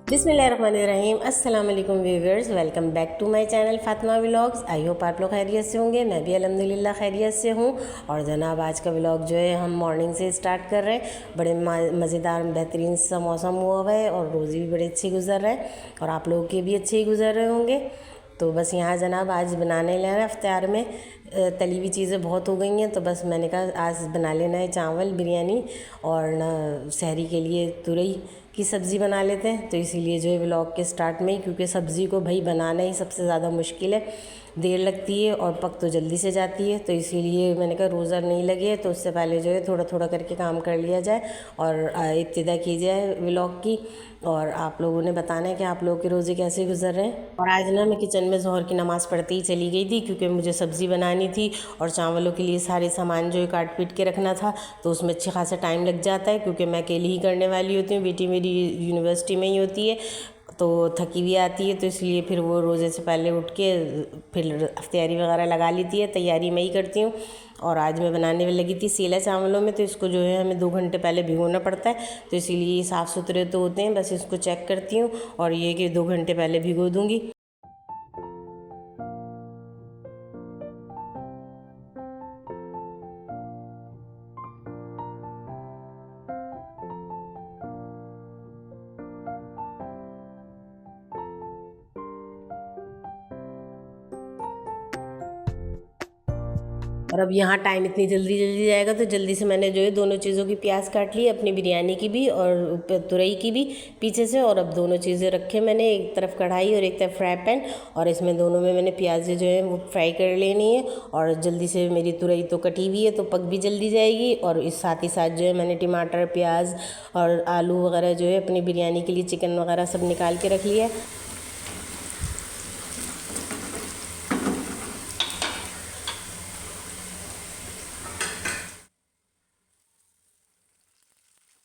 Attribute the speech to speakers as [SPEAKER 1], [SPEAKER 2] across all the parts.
[SPEAKER 1] बिस्मिल्लाहिर्रहमानिर्रहीम। अस्सलाम वालेकुम viewers, welcome back to my channel Fatima vlogs. I hope आप लोग खैरियत से होंगे। मैं भी अल्हम्दुलिल्लाह खैरियत से हूँ। और जनाब आज का व्लॉग जो है हम मॉर्निंग से स्टार्ट कर रहे हैं। बड़े मज़ेदार बेहतरीन सा मौसम हुआ हुआ है और रोज़ी भी बड़े अच्छी गुजर रहे हैं और आप लोगों के भी अच्छे ही गुजर रहे होंगे। तो बस यहाँ जनाब आज बनाने लगे हैं इफ्तार में। तली हुई चीज़ें बहुत हो गई हैं, तो बस मैंने कहा आज बना लेना है चावल बिरयानी और ना सहरी के लिए तुरई की सब्ज़ी बना लेते हैं। तो इसीलिए जो है व्लॉग के स्टार्ट में ही, क्योंकि सब्ज़ी को भाई बनाना ही सबसे ज़्यादा मुश्किल है, देर लगती है और पक तो जल्दी से जाती है। तो इसीलिए मैंने कहा रोज़ा नहीं लगे तो उससे पहले जो है थोड़ा थोड़ा करके काम कर लिया जाए और इब्तिदा की जाए व्लॉग की। और आप लोगों ने बताना है कि आप लोगों के रोज़े कैसे गुजर रहे हैं। और आज ना मैं किचन में ज़ोहर की नमाज़ पढ़ते ही चली गई थी, क्योंकि मुझे सब्ज़ी बनानी थी और चावलों के लिए सारे सामान जो है काट पीट के रखना था। तो उसमें अच्छी खासा टाइम लग जाता है, क्योंकि मैं अकेली ही करने वाली होती हूँ। बेटी मेरी यूनिवर्सिटी में ही होती है, तो थकी भी आती है, तो इसलिए फिर वो रोज़े से पहले उठ के फिर अफ्तारी वगैरह लगा लेती है। तैयारी मैं ही करती हूँ। और आज मैं बनाने में लगी थी सेला चावलों में, तो इसको जो है हमें 2 घंटे पहले भिगोना पड़ता है। तो इसीलिए साफ़ सुथरे तो होते हैं, बस इसको चेक करती हूँ और ये कि 2 घंटे पहले भिगो दूँगी। और अब यहाँ टाइम इतनी जल्दी जल्दी जाएगा, तो जल्दी से मैंने जो है दोनों चीज़ों की प्याज काट ली, अपनी बिरयानी की भी और तुरई की भी पीछे से। और अब दोनों चीज़ें रखे मैंने, एक तरफ कढ़ाई और एक तरफ फ्राई पैन, और इसमें दोनों में मैंने प्याज जो है वो फ्राई कर लेनी है। और जल्दी से मेरी तुरई तो कटी हुई है, तो पक भी जल्दी जाएगी। और इस साथ ही साथ जो है मैंने टमाटर प्याज और आलू वगैरह जो है अपनी बिरयानी के लिए चिकन वगैरह सब निकाल के रख लिया है।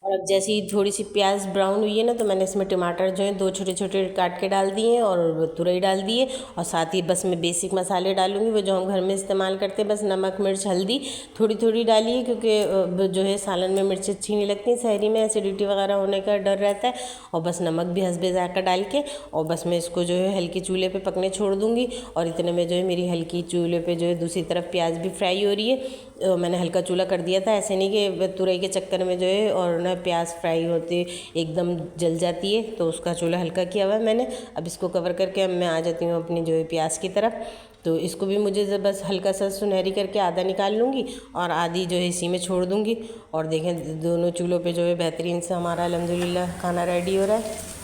[SPEAKER 1] और अब जैसे ही थोड़ी सी प्याज ब्राउन हुई है ना, तो मैंने इसमें टमाटर जो है 2 छोटे छोटे काट के डाल दिए हैं और तुरई डाल दिए। और साथ ही बस मैं बेसिक मसाले डालूंगी, वो जो हम घर में इस्तेमाल करते हैं, बस नमक मिर्च हल्दी थोड़ी थोड़ी डालिए, क्योंकि जो है सालन में मिर्च अच्छी नहीं लगती, सहरी में एसिडिटी वगैरह होने का डर रहता है। और बस नमक भी हस्बे ज़ायक़ा डाल के और बस मैं इसको जो है हल्की चूल्हे पर पकने छोड़ दूँगी। और इतने में जो है मेरी हल्की चूल्हे पर जो है दूसरी तरफ प्याज भी फ्राई हो रही है। मैंने हल्का चूल्हा कर दिया था, ऐसे नहीं कि तुरई के चक्कर में जो है और ना प्याज फ्राई होते एकदम जल जाती है, तो उसका चूल्हा हल्का किया हुआ है मैंने। अब इसको कवर करके अब मैं आ जाती हूँ अपनी जो है प्याज की तरफ। तो इसको भी मुझे बस हल्का सा सुनहरी करके आधा निकाल लूँगी और आधी जो है इसी में छोड़ दूँगी। और देखें दोनों चूल्हों पे जो है बेहतरीन से हमारा अल्हम्दुलिल्लाह खाना रेडी हो रहा है।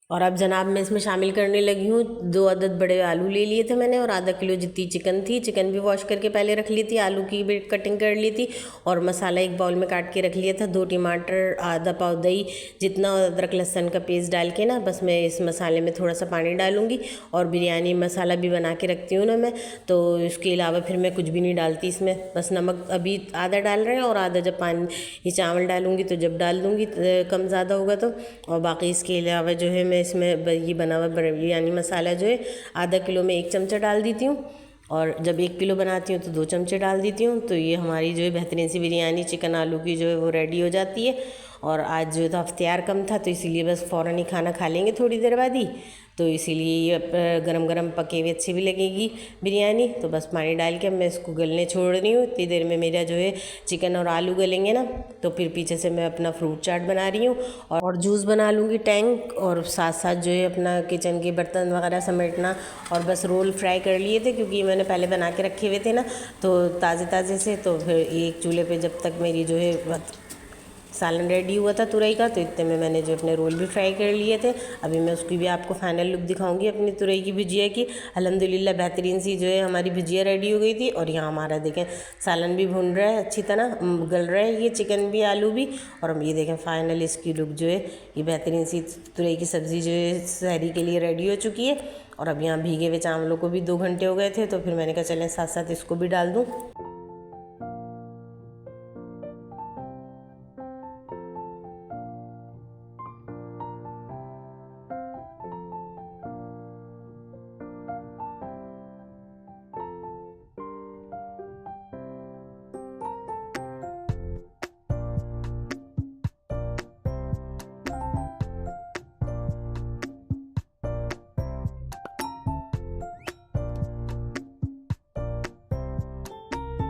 [SPEAKER 1] और अब जनाब मैं इसमें शामिल करने लगी हूँ 2 अदद बड़े आलू ले लिए थे मैंने, और आधा किलो जितनी चिकन थी। चिकन भी वॉश करके पहले रख ली थी, आलू की भी कटिंग कर ली थी। और मसाला एक बाउल में काट के रख लिया था, 2 टमाटर, आधा पाव दही, जितना अदरक लहसुन का पेस्ट डाल के ना बस मैं इस मसाले में थोड़ा सा पानी डालूँगी। और बिरयानी मसाला भी बना के रखती हूँ ना मैं, तो इसके अलावा फिर मैं कुछ भी नहीं डालती इसमें। बस नमक अभी आधा डाल रहे हैं और आधा जब पानी ये चावल डालूँगी तो जब डाल दूँगी, कम ज़्यादा होगा तो। और बाकी इसके अलावा जो है मैं इसमें ये बना हुआ बिरयानी मसाला जो है आधा किलो में 1 चमचा डाल देती हूँ। और जब 1 किलो बनाती हूँ तो 2 चमचे डाल देती हूँ। तो ये हमारी जो है बेहतरीन सी बिरयानी चिकन आलू की जो है वो रेडी हो जाती है। और आज जो था इफ्तियार कम था, तो इसीलिए बस फ़ौरन ही खाना खा लेंगे थोड़ी देर बाद ही। तो इसीलिए ये गरम गरम पके हुए अच्छी भी लगेगी बिरयानी। तो बस पानी डाल के मैं इसको गलने छोड़ रही हूँ। इतनी देर में मेरा जो है चिकन और आलू गलेंगे ना, तो फिर पीछे से मैं अपना फ्रूट चाट बना रही हूँ और जूस बना लूँगी टैंक। और साथ साथ जो है अपना किचन के बर्तन वगैरह समेटना। और बस रोल फ्राई कर लिए थे, क्योंकि मैंने पहले बना के रखे हुए थे ना, तो ताज़े ताज़े से। तो फिर एक चूल्हे पे जब तक मेरी जो है सालन रेडी हुआ था तुरई का, तो इतने में मैंने जो अपने रोल भी फ्राई कर लिए थे। अभी मैं उसकी भी आपको फाइनल लुक दिखाऊंगी अपनी तुरई की भुजिया की। अल्हम्दुलिल्लाह बेहतरीन सी जो है हमारी भुजिया रेडी हो गई थी। और यहाँ हमारा देखें सालन भी भुन रहा है अच्छी तरह, गल रहा है ये चिकन भी आलू भी। और हम ये देखें फाइनल इसकी लुक जो है ये बेहतरीन सी तुरई की सब्ज़ी जो है सहरी के लिए रेडी हो चुकी है। और अब यहाँ भीगे हुए चावलों को भी 2 घंटे हो गए थे, तो फिर मैंने कहा चलें साथ साथ इसको भी डाल दूँ।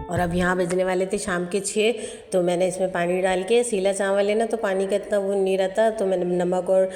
[SPEAKER 1] और अब यहाँ बजने वाले थे शाम के 6। तो मैंने इसमें पानी डाल के, सीला चावल है ना तो पानी का इतना वो नहीं रहता, तो मैंने नमक और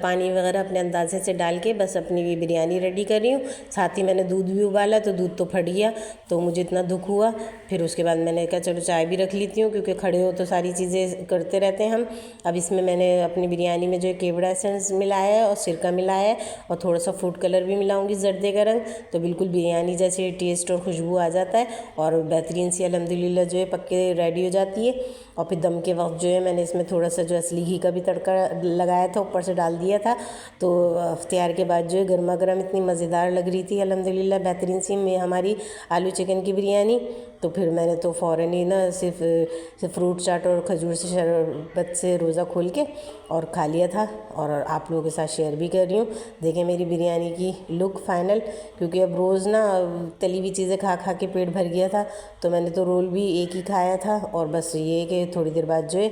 [SPEAKER 1] पानी वगैरह अपने अंदाजे से डाल के बस अपनी बिरयानी रेडी कर रही हूँ। साथ ही मैंने दूध भी उबाला, तो दूध तो फट गया, तो मुझे इतना दुख हुआ। फिर उसके बाद मैंने कहा चलो चाय भी रख लेती हूँ, क्योंकि खड़े हो तो सारी चीज़ें करते रहते हैं हम। अब इसमें मैंने अपनी बिरयानी में जो है केवड़ा एसेंस मिलाया है और सिरका मिलाया है और थोड़ा सा फूड कलर भी मिलाऊंगी जर्दे का रंग, तो बिल्कुल बिरयानी जैसे टेस्ट और खुशबू आ जाता है और बेहतरीन सी अल्हम्दुलिल्लाह जो है पक्के रेडी हो जाती है। और फिर दम के वक्त जो है मैंने इसमें थोड़ा सा जो असली घी का भी तड़का लगाया था, ऊपर से डाल दिया था। तो इफ्तियार के बाद जो है गर्मा गर्म इतनी मज़ेदार लग रही थी अल्हम्दुलिल्लाह, बेहतरीन सी में हमारी आलू चिकन की बिरयानी। तो फिर मैंने तो फ़ौरन ही ना सिर्फ फ्रूट चाट और खजूर से शरबत से रोज़ा खोल के और खा लिया था, और आप लोगों के साथ शेयर भी कर रही हूँ। देखें मेरी बिरयानी की लुक फाइनल, क्योंकि अब रोज़ ना तली हुई चीज़ें खा खा के पेट भर गया था, तो मैंने तो रोल भी एक ही खाया था। और बस ये कि थोड़ी देर बाद जो है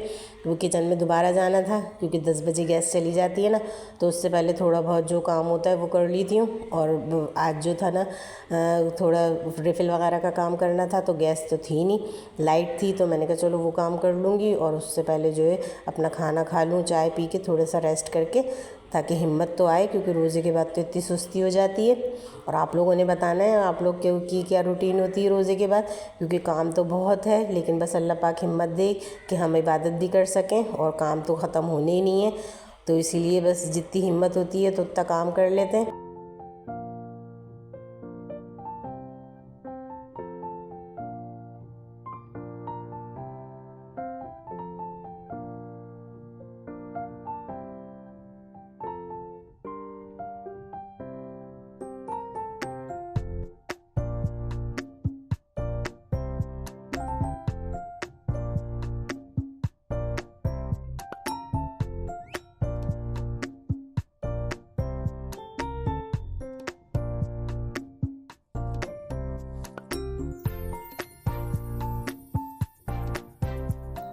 [SPEAKER 1] वो किचन में दोबारा जाना था, क्योंकि 10 बजे गैस चली जाती है ना, तो उससे पहले थोड़ा बहुत जो काम होता है वो कर ली थी हूँ। और आज जो था ना थोड़ा रिफ़िल वगैरह का काम करना था, तो गैस तो थी नहीं, लाइट थी, तो मैंने कहा चलो वो काम कर लूँगी और उससे पहले जो है अपना खाना खा लूँ, चाय पी के थोड़ा सा रेस्ट करके, ताकि हिम्मत तो आए, क्योंकि रोज़े के बाद तो इतनी सुस्ती हो जाती है। और आप लोगों ने बताना है आप लोग की क्या रूटीन होती है रोज़े के बाद, क्योंकि काम तो बहुत है, लेकिन बस अल्लाह पाक हिम्मत दे कि हम इबादत भी कर सकें, और काम तो ख़त्म होने ही नहीं है, तो इसीलिए बस जितनी हिम्मत होती है तो उतना काम कर लेते हैं।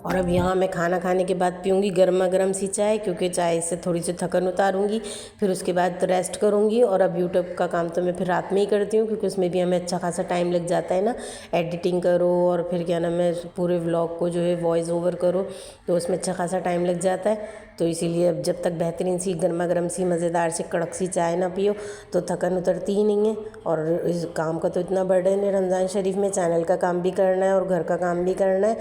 [SPEAKER 1] और अब यहाँ मैं खाना खाने के बाद पीऊँगी गर्मा गर्म सी चाय, क्योंकि चाय से थोड़ी सी थकन उतारूँगी, फिर उसके बाद तो रेस्ट करूँगी। और अब यूट्यूब का काम तो मैं फिर रात में ही करती हूँ, क्योंकि उसमें भी हमें अच्छा खासा टाइम लग जाता है ना, एडिटिंग करो और फिर क्या नाम है पूरे व्लॉग को जो है वॉइस ओवर करो, तो उसमें अच्छा खासा टाइम लग जाता है। तो इसीलिए अब जब तक बेहतरीन सी गर्मा गर्म सी मज़ेदार सी कड़क सी चाय ना पियो तो थकन उतरती ही नहीं है। और इस काम का तो इतना बर्डन है रमज़ान शरीफ में, चैनल का काम भी करना है और घर का काम भी करना है,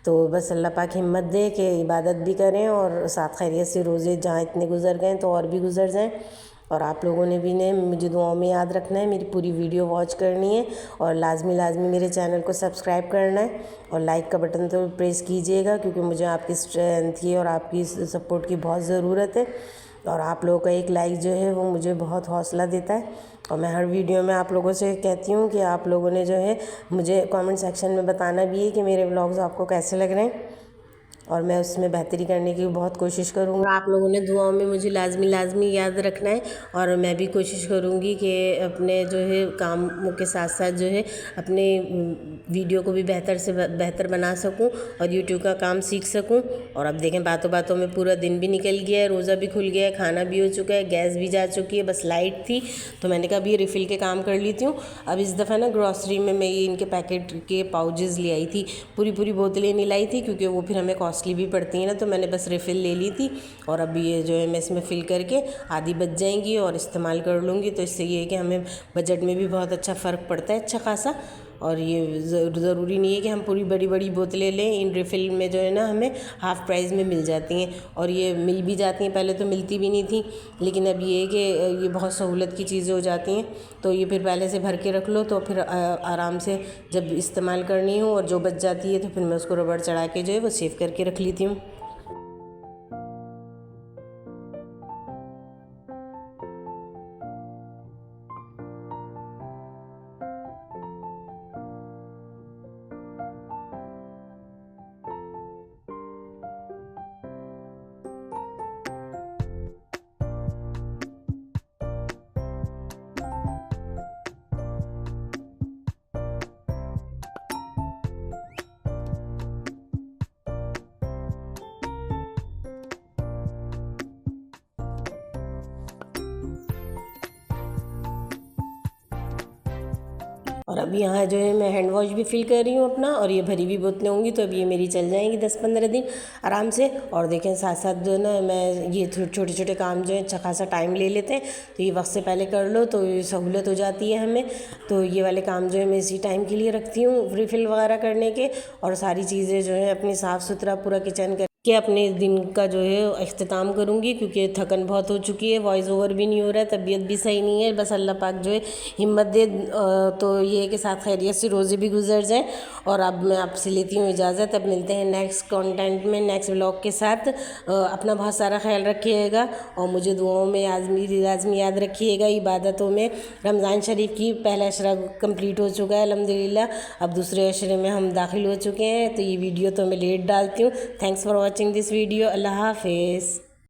[SPEAKER 1] तो बस अल्लाह पाक हिम्मत दे कि इबादत भी करें और साथ खैरियत से रोज़े जहाँ इतने गुजर गए तो और भी गुजर जाएं। और आप लोगों ने भी ने मुझे दुआओं में याद रखना है, मेरी पूरी वीडियो वॉच करनी है और लाजमी मेरे चैनल को सब्सक्राइब करना है और लाइक का बटन तो प्रेस कीजिएगा, क्योंकि मुझे आपकी स्ट्रेंथ की और आपकी सपोर्ट की बहुत ज़रूरत है। और आप लोगों का एक लाइक जो है वो मुझे बहुत हौसला देता है। और मैं हर वीडियो में आप लोगों से कहती हूँ कि आप लोगों ने जो है मुझे कमेंट सेक्शन में बताना भी है कि मेरे व्लॉग्स आपको कैसे लग रहे हैं, और मैं उसमें बेहतरी करने की बहुत कोशिश करूँगी। आप लोगों ने दुआओं में मुझे लाजमी याद रखना है, और मैं भी कोशिश करूँगी कि अपने जो है कामों के साथ साथ जो है अपने वीडियो को भी बेहतर से बेहतर बना सकूं और यूट्यूब का काम सीख सकूं। और अब देखें बातों बातों में पूरा दिन भी निकल गया है, रोज़ा भी खुल गया है, खाना भी हो चुका है, गैस भी जा चुकी है, बस लाइट थी, तो मैंने कहा अभी रिफ़िल के काम कर लेती हूँ। अब इस दफ़ा ना ग्रॉसरी में मैं ये इनके पैकेट के पाउचेस ले आई थी, पूरी बोतलें नहीं लाई थी, क्योंकि वो फिर हमें कॉस्टली भी पड़ती है ना, तो मैंने बस रिफ़िल ले ली थी। और अभी ये जो है मैं इसमें फ़िल करके आधी बच जाएंगी और इस्तेमाल कर लूँगी, तो इससे ये है कि हमें बजट में भी बहुत अच्छा फ़र्क पड़ता है, अच्छा खासा। और ये ज़रूरी नहीं है कि हम पूरी बड़ी बोतलें लें, इन रिफ़िल में जो है ना हमें हाफ़ प्राइस में मिल जाती हैं, और ये मिल भी जाती हैं, पहले तो मिलती भी नहीं थी, लेकिन अब ये है कि ये बहुत सहूलत की चीज़ें हो जाती हैं। तो ये फिर पहले से भर के रख लो, तो फिर आराम से जब इस्तेमाल करनी हो और जो बच जाती है तो फिर मैं उसको रबड़ चढ़ा के जो है वो सेव करके रख लेती हूँ। और अब यहाँ जो है मैं हैंड वॉश भी फिल कर रही हूँ अपना, और ये भरी हुई बोतलें होंगी तो अब ये मेरी चल जाएंगी 10-15 दिन आराम से। और देखें साथ साथ जो है ना मैं ये छोटे छोटे काम जो है अच्छा खासा टाइम ले लेते हैं, तो ये वक्त से पहले कर लो तो ये सहूलत हो जाती है हमें। तो ये वाले काम जो है मैं इसी टाइम के लिए रखती हूँ रिफ़िल वगैरह करने के, और सारी चीज़ें जो है अपनी साफ़ सुथरा पूरा किचन के अपने दिन का जो है अख्तिताम करूँगी, क्योंकि थकन बहुत हो चुकी है, वॉइस ओवर भी नहीं हो रहा है, तबीयत भी सही नहीं है। बस अल्लाह पाक जो है हिम्मत दे, तो ये है कि साथ खैरियत से रोज़े भी गुजर जाए। और अब मैं आपसे लेती हूँ इजाज़त, अब मिलते हैं नेक्स्ट कंटेंट में, नेक्स्ट व्लॉग के साथ। अपना बहुत सारा ख्याल रखिएगा और मुझे दुआओं में लाज़मी याद रखिएगा। इबादतों में रमज़ान शरीफ की पहला अशरा कंप्लीट हो चुका है अल्हम्दुलिल्लाह, अब दूसरे अशरे में हम दाखिल हो चुके हैं। तो ये वीडियो तो मैं लेट डालती हूँ। Thanks for watching this video. अल्लाह हाफ़िज़।